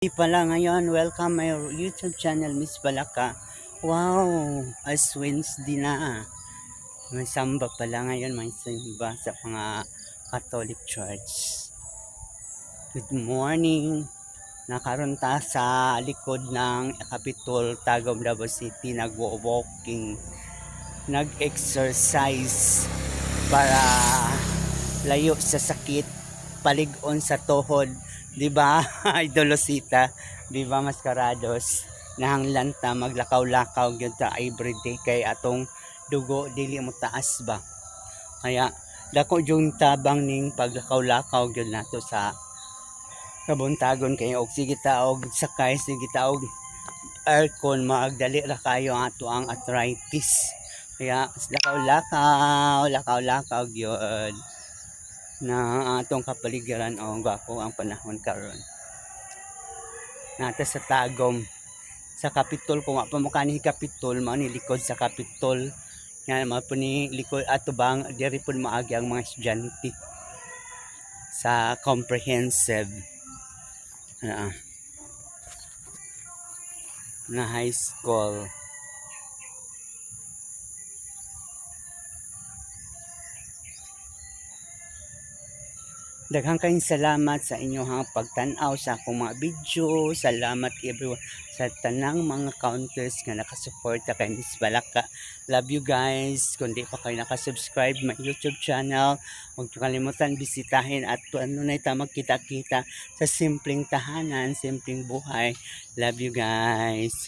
Pala ngayon, welcome my YouTube channel, Miss Balaka. Wow, as Wednesday na. May samba pala ngayon, may samba sa mga Catholic Church. Good morning. Nakaroon ta sa likod ng Capitol, Tagum, Davao City, nag-walking, nag-exercise para layo sa sakit, paligon sa tuhod. Di ba? Idolosita, di ba Maskarados? Nahanglan ta maglakaw-lakaw gyud ta everyday kay atong dugo dili mo taas ba. Kaya dako yung tabang ning paglakaw-lakaw gyud nato sa kabuntagon kay og sige ta og sakay, sige ta og aircon, maagdali ra kayo ato ang arthritis. Kaya lakaw-lakaw gyud na atong kapaligiran o gwapo ang panahon karon. Nata sa Tagum sa Capitol, kung pa mo kani Capitol, mao ni likod sa Capitol. Nga mao po ni likod ato bang diri pud maagi ang mga estudyante sa comprehensive na high school. Daghang kayong salamat sa inyong pagtan-aw sa akong mga video. Salamat everyone sa tanang mga counters nga nakasuporta kay Miss Balaka. Love you guys. Kung di pa kayo nakasubscribe my YouTube channel, huwag niyo kalimutan bisitahin at ano na ita magkita-kita sa simpleng tahanan, simpleng buhay. Love you guys.